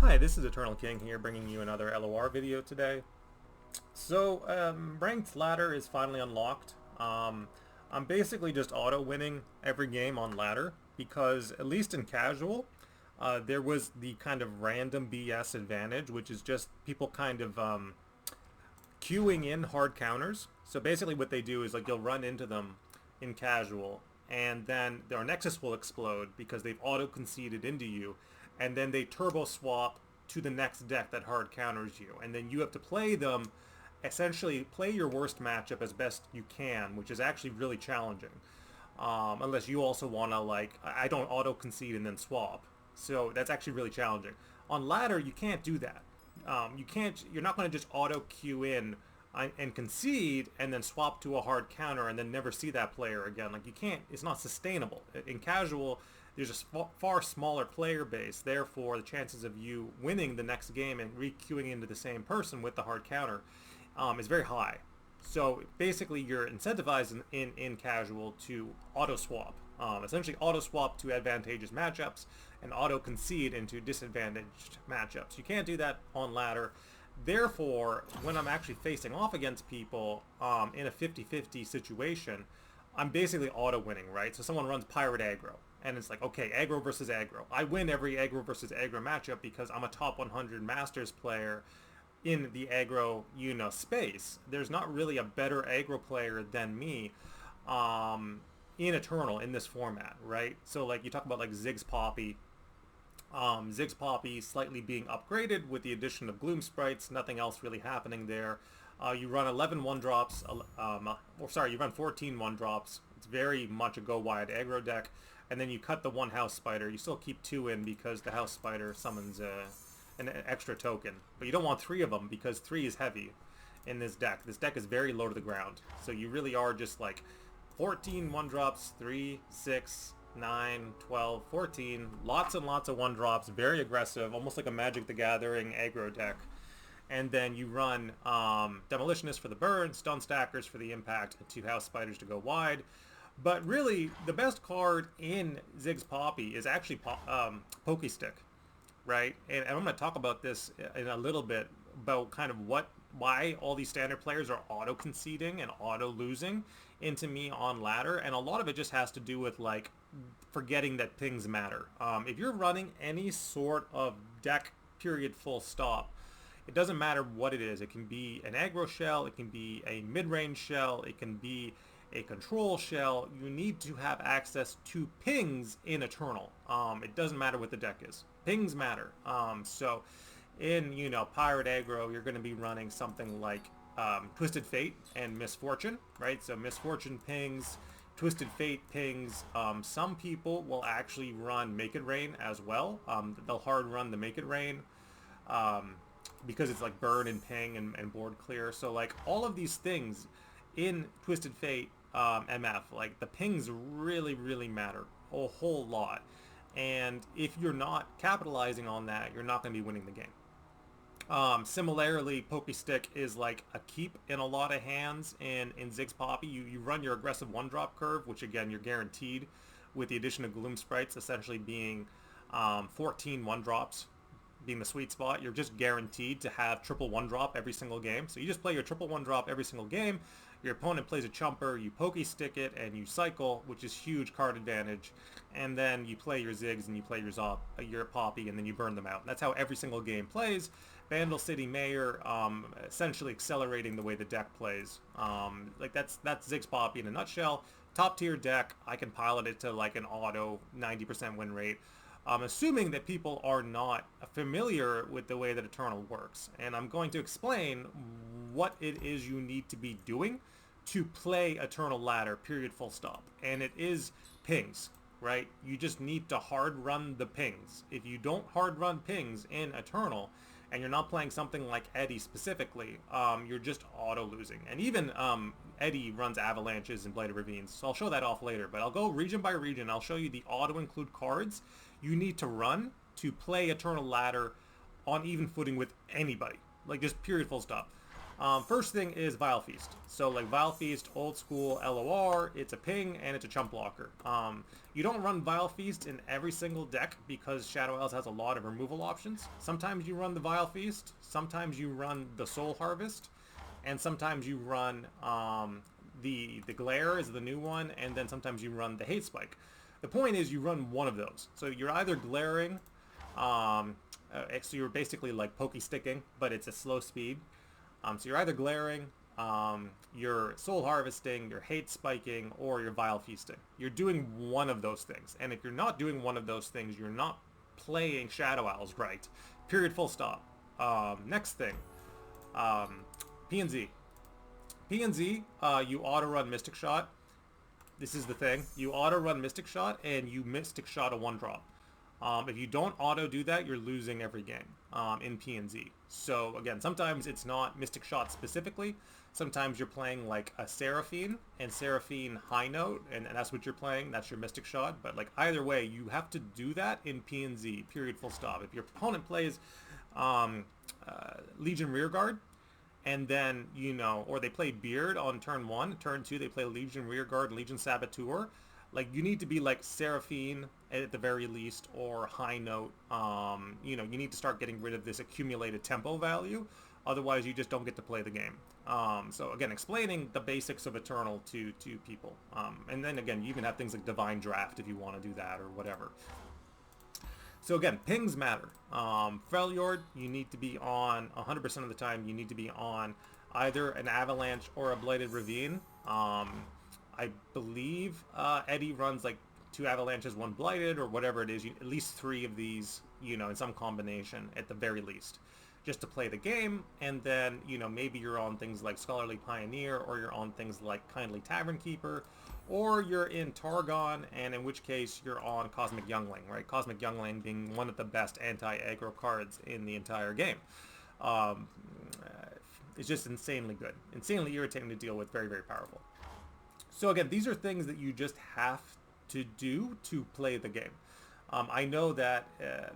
Hi, this is Eternal King here, bringing you another LOR video today. Ranked ladder is finally unlocked. I'm basically just auto-winning every game on ladder because, at least in casual, there was the kind of random BS advantage, which is just people kind of queuing in hard counters. So basically what they do is like you'll run into them in casual and then their nexus will explode because they've auto conceded into you, and then they turbo swap to the next deck that hard counters you, and then you have to play them, essentially play your worst matchup as best you can, which is actually really challenging. Unless you also want to, like, I don't auto concede and then swap, so that's actually really challenging. On ladder you can't do that. You're not going to just auto queue in and concede and then swap to a hard counter and then never see that player again. Like, you can't, it's not sustainable. In casual, there's a far smaller player base, therefore the chances of you winning the next game and re-queuing into the same person with the hard counter is very high. So basically you're incentivized in casual to auto swap. Essentially auto swap to advantageous matchups and auto concede into disadvantaged matchups. You can't do that on ladder. Therefore, when I'm actually facing off against people in a 50-50 situation, I'm basically auto winning, right? So someone runs pirate aggro, and it's like, okay, aggro versus aggro. I win every aggro versus aggro matchup because I'm a top 100 Masters player in the aggro, space. There's not really a better aggro player than me in Eternal in this format, right? So like you talk about like Ziggs Poppy slightly being upgraded with the addition of Gloom Sprites, nothing else really happening there. You run 11 one-drops, you run 14 one-drops. It's very much a go-wide aggro deck. And then you cut the one House Spider. You still keep two in because the House Spider summons an extra token. But you don't want three of them because three is heavy in this deck. This deck is very low to the ground. So you really are just like 14 one-drops, 3, 6, 9, 12, 14. Lots and lots of one-drops. Very aggressive. Almost like a Magic the Gathering aggro deck. And then you run Demolitionist for the burn, Stone Stackers for the impact, and two House Spiders to go wide. But really, the best card in Ziggs Poppy is actually Pokestick, right? And I'm going to talk about this in a little bit, about kind of why all these standard players are auto-conceding and auto-losing into me on ladder. And a lot of it just has to do with, like, forgetting that things matter. If you're running any sort of deck, period, full stop, it doesn't matter what it is. It can be an aggro shell, it can be a mid-range shell, it can be a control shell. You need to have access to pings in Eternal. It doesn't matter what the deck is. Pings matter. So in, Pirate aggro, you're going to be running something like Twisted Fate and Misfortune, right? So Misfortune pings, Twisted Fate pings. Some people will actually run Make It Rain as well. They'll hard run the Make It Rain. Because it's like burn and ping and board clear. So like all of these things in Twisted Fate MF, like the pings really, really matter a whole lot. And if you're not capitalizing on that, you're not going to be winning the game. Similarly, Pokestick is like a keep in a lot of hands in Ziggs Poppy. You run your aggressive one-drop curve, which again, you're guaranteed with the addition of Gloom Sprites essentially being 14 one-drops being the sweet spot. You're just guaranteed to have triple one drop every single game. So you just play your triple one drop every single game. Your opponent plays a chumper, you Pokestick it, and you cycle, which is huge card advantage. And then you play your Ziggs and you play your Poppy, and then you burn them out. And that's how every single game plays. Vandal City Mayor, essentially accelerating the way the deck plays. Like that's Ziggs Poppy in a nutshell. Top tier deck. I can pilot it to like an auto 90% win rate. Assuming that people are not familiar with the way that Eternal works. And I'm going to explain what it is you need to be doing to play Eternal ladder, period, full stop. And it is pings, right? You just need to hard run the pings. If you don't hard run pings in Eternal, and you're not playing something like Eddy specifically, you're just auto losing. And even Eddy runs avalanches and bladed ravines, so I'll show that off later. But I'll go region by region. I'll show you the auto include cards you need to run to play Eternal ladder on even footing with anybody. Like just period full stop. First thing is Vile Feast. So like Vile Feast, old school LOR, it's a ping and it's a chump blocker. You don't run Vile Feast in every single deck because Shadow Isles has a lot of removal options. Sometimes you run the Vile Feast, sometimes you run the Soul Harvest, and sometimes you run the Glare is the new one, and then sometimes you run the Hate Spike. The point is you run one of those. So you're either glaring, so you're basically like pokey sticking, but it's a slow speed. So you're either glaring, you're soul harvesting, you're hate spiking, or you're vile feasting. You're doing one of those things. And if you're not doing one of those things, you're not playing Shadow Isles right. Period, full stop. Next thing, PNZ. PNZ, you auto-run Mystic Shot. This is the thing. You auto-run Mystic Shot, and you Mystic Shot a 1-drop. If you don't auto do that, you're losing every game in PNZ. So again, sometimes it's not Mystic Shot specifically. Sometimes you're playing like a Seraphine and Seraphine High Note, and that's what you're playing. That's your Mystic Shot. But like either way, you have to do that in PNZ. Period. Full stop. If your opponent plays Legion Rearguard, and then, you know, or they play Beard on turn 1, turn 2 they play Legion Rearguard, Legion Saboteur. Like, you need to be like Seraphine at the very least, or High Note. You know, you need to start getting rid of this accumulated tempo value. Otherwise, you just don't get to play the game. So again, explaining the basics of Eternal to people. And then again, you even have things like Divine Draft if you want to do that or whatever. So again, pings matter. Freljord, you need to be on 100% of the time. You need to be on either an Avalanche or a Blighted Ravine. I believe Eddy runs like 2 Avalanches, 1 Blighted, or whatever it is. At least 3 of these, you know, in some combination at the very least, just to play the game. And then, you know, maybe you're on things like Scholarly Pioneer, or you're on things like Kindly Tavern Keeper, or you're in Targon, and in which case you're on Cosmic Youngling, right? Cosmic Youngling being one of the best anti-aggro cards in the entire game. It's just insanely good. Insanely irritating to deal with, very, very powerful. So again, these are things that you just have to do to play the game. I know that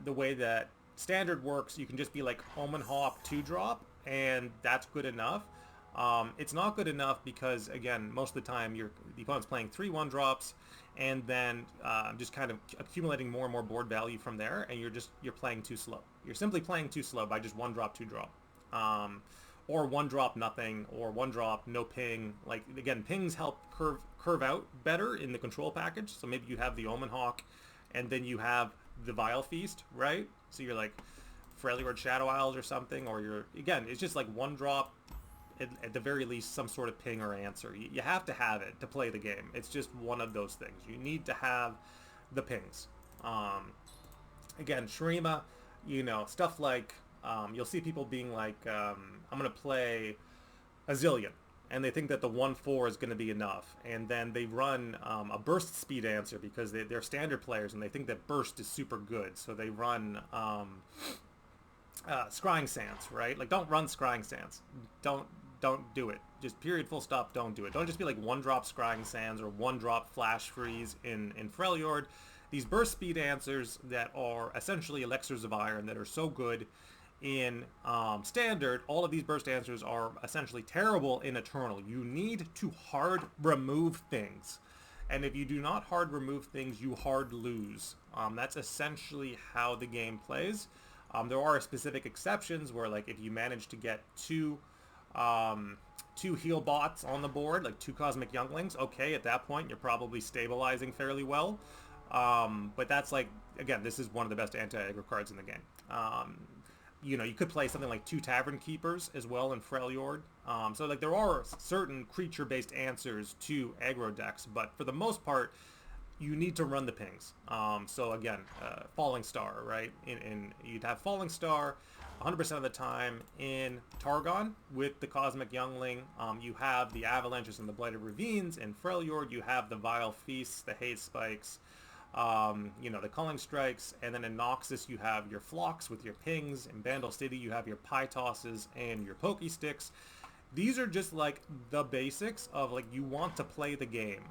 the way that Standard works, you can just be like Omen Hawk 2-drop, and that's good enough. It's not good enough because, again, most of the time the opponent's playing 3 1-drops, and then just kind of accumulating more and more board value from there, and you're playing too slow. You're simply playing too slow by just 1-drop, 2-drop. Or 1-drop nothing, or 1-drop no ping. Like, again, pings help curve out better in the control package. So maybe you have the Omen Hawk, and then you have the Vile Feast, right? So you're like Freljord Shadow Isles or something, or again, it's just like 1-drop, at the very least, some sort of ping or answer. You have to have it to play the game. It's just one of those things. You need to have the pings. Again, Shurima, you know, stuff like, you'll see people being like, I'm going to play a Zillion, and they think that the 1/4 is going to be enough, and then they run a burst speed answer because they're standard players, and they think that burst is super good, so they run Scrying Sands, right? Like, don't run Scrying Sands. Don't do it. Just period, full stop, don't do it. Don't just be like 1-drop Scrying Sands or 1-drop Flash Freeze in Freljord. These burst speed answers that are essentially elixirs of iron that are so good in Standard, all of these burst answers are essentially terrible in Eternal. You need to hard remove things. And if you do not hard remove things, you hard lose. That's essentially how the game plays. There are specific exceptions where, like, if you manage to get 2 heal bots on the board, like 2 Cosmic Younglings, okay, at that point you're probably stabilizing fairly well. But that's like, again, this is one of the best anti-aggro cards in the game. You know, you could play something like 2 Tavern Keepers as well in Freljord. So like there are certain creature-based answers to aggro decks, but for the most part, you need to run the pings. So again, Falling Star, right? You'd have Falling Star 100% of the time in Targon with the Cosmic Youngling. You have the Avalanches and the Blighted Ravines. In Freljord, you have the Vile Feasts, the Hate Spikes, you know, the Culling Strikes, and then in Noxus you have your Flocks with your pings. In Bandle City you have your Pie Tosses and your Pokey Sticks. These are just like the basics of, like, you want to play the game.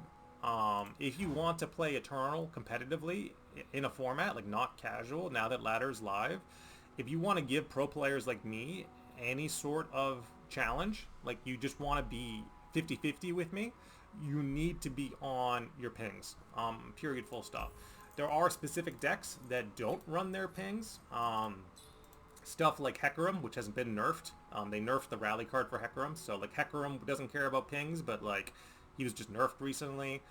If you want to play Eternal competitively in a format, like not casual, now that Ladder's live, if you want to give pro players like me any sort of challenge, like you just want to be 50-50 with me, you need to be on your pings. Period, full stop. There are specific decks that don't run their pings. Stuff like Hecarim, which hasn't been nerfed. They nerfed the rally card for Hecarim, so like Hecarim doesn't care about pings, but like he was just nerfed recently.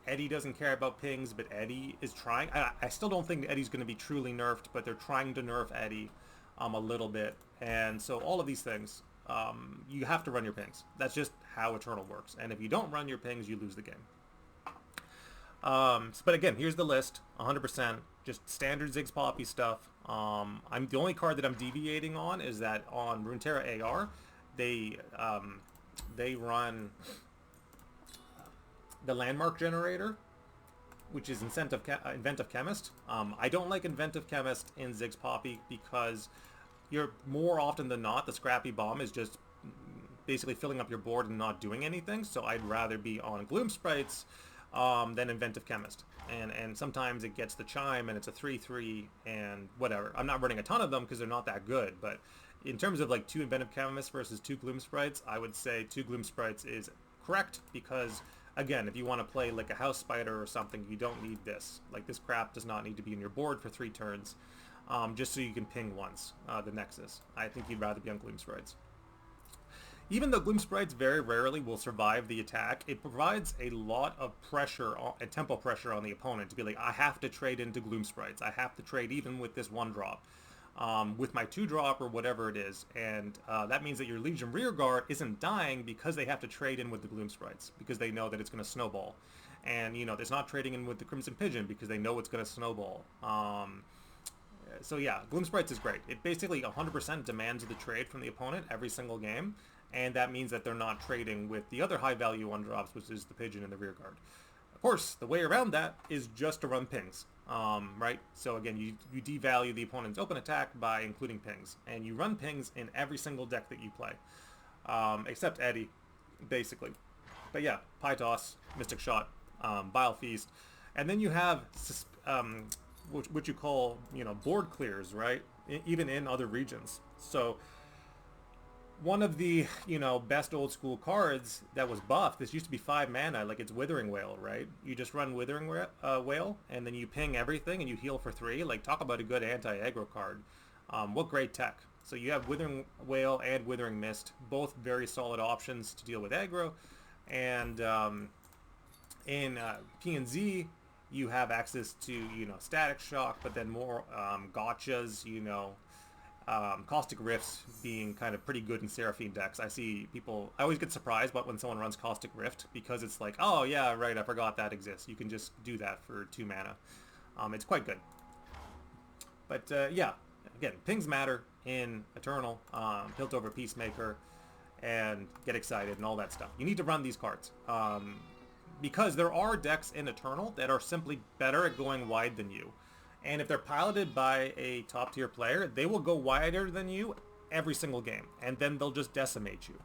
Eddy doesn't care about pings, but Eddy is trying. I still don't think Eddy's going to be truly nerfed, but they're trying to nerf Eddy a little bit. And so all of these things, you have to run your pings. That's just how Eternal works. And if you don't run your pings, you lose the game. But again, here's the list, 100%, just standard Ziggs Poppy stuff. The only card that I'm deviating on is that on Runeterra AR, they run the landmark generator, which is Inventive Chemist. I don't like Inventive Chemist in Ziggs Poppy because you're more often than not, the Scrappy Bomb is just basically filling up your board and not doing anything. So I'd rather be on Gloom Sprites than Inventive Chemist. And sometimes it gets the Chime and it's a 3-3 and whatever. I'm not running a ton of them because they're not that good, but in terms of like 2 Inventive Chemists versus 2 Gloom Sprites, I would say 2 Gloom Sprites is correct because, again, if you want to play like a House Spider or something, you don't need this. Like this crap does not need to be in your board for 3 turns just so you can ping once the Nexus. I think you'd rather be on Gloom Sprites. Even though Gloom Sprites very rarely will survive the attack, it provides a lot of pressure and tempo pressure on the opponent to be like, I have to trade into Gloom Sprites. I have to trade even with this 1-drop, with my 2-drop or whatever it is. And that means that your Legion Rearguard isn't dying because they have to trade in with the Gloom Sprites, because they know that it's going to snowball. And, you know, it's not trading in with the Crimson Pigeon because they know it's going to snowball. So yeah, Gloom Sprites is great. It basically 100% demands the trade from the opponent every single game. And that means that they're not trading with the other high value 1-drops, which is the Pigeon and the Rearguard. Of course, the way around that is just to run pings, right? So again, you devalue the opponent's open attack by including pings. And you run pings in every single deck that you play, except Eddy, basically. But yeah, Pie Toss, Mystic Shot, Bile Feast. And then you have what you call, you know, board clears, right? Even in other regions. So one of the, you know, best old school cards that was buffed, this used to be 5 mana, like it's Withering Wail, right? You just run Withering Wail, and then you ping everything and you heal for 3. Like, talk about a good anti-aggro card. What great tech. So you have Withering Wail and Withering Mist, both very solid options to deal with aggro. And in P&Z, you have access to, you know, Static Shock, but then more gotchas, you know, Caustic Rifts being kind of pretty good in Seraphine decks. I see people, I always get surprised when someone runs Caustic Rift, because it's like, oh yeah, right, I forgot that exists. You can just do that for 2 mana. It's quite good. But yeah, again, pings matter in Eternal, Piltover Peacemaker, and Get Excited and all that stuff. You need to run these cards. Because there are decks in Eternal that are simply better at going wide than you. And if they're piloted by a top tier player, they will go wider than you every single game. And then they'll just decimate you,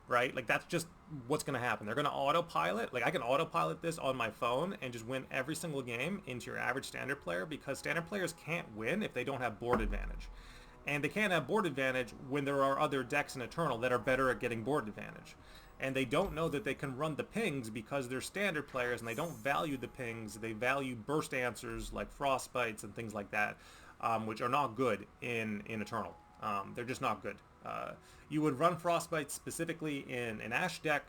right? Like, that's just what's going to happen. They're going to autopilot. Like, I can autopilot this on my phone and just win every single game into your average standard player, because standard players can't win if they don't have board advantage. And they can't have board advantage when there are other decks in Eternal that are better at getting board advantage. And they don't know that they can run the pings because they're standard players and they don't value the pings. They value burst answers like Frostbites and things like that, which are not good in Eternal. They're just not good. You would run Frostbites specifically in an Ash deck,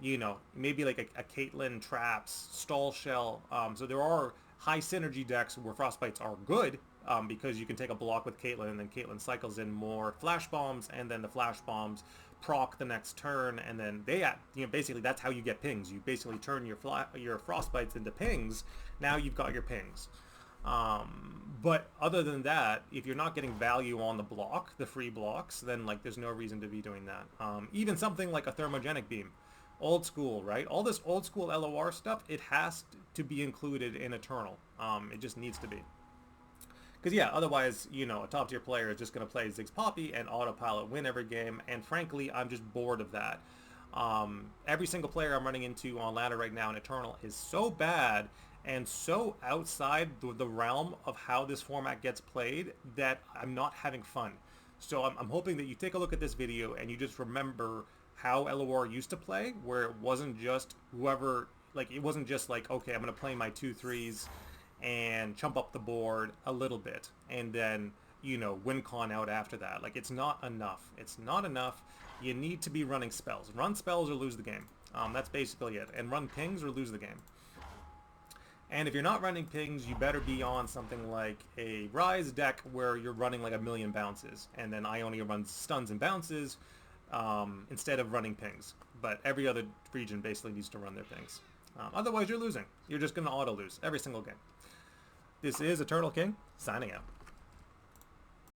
you know, maybe like a Caitlyn Traps, Stall Shell. So there are high synergy decks where Frostbites are good, because you can take a block with Caitlyn and then Caitlyn cycles in more Flash Bombs, and then the Flash Bombs proc the next turn, and then they, you know, basically that's how you get pings. You basically turn your Frostbites into pings. Now you've got your pings. But other than that, if you're not getting value on the block, the free blocks, then like there's no reason to be doing that. Even something like a Thermogenic Beam, old school, right? All this old school LOR stuff, it has to be included in Eternal. It just needs to be. Because yeah, otherwise, you know, a top tier player is just going to play Ziggs Poppy and autopilot win every game, and frankly, I'm just bored of that. Every single player I'm running into on ladder right now in Eternal is so bad and so outside the realm of how this format gets played that I'm not having fun. So I'm hoping that you take a look at this video and you just remember how LOR used to play, where it wasn't just whoever, like it wasn't just like, okay, I'm going to play my 2/3s and chump up the board a little bit and then, you know, win con out after that. Like, it's not enough. It's not enough. You need to be running spells. Run spells or lose the game. That's basically it. And run pings or lose the game. And if you're not running pings, you better be on something like a Rise deck where you're running like a million bounces. And then Ionia runs stuns and bounces instead of running pings. But every other region basically needs to run their pings. Otherwise, you're losing. You're just going to auto-lose every single game. This is Eternal King, signing out.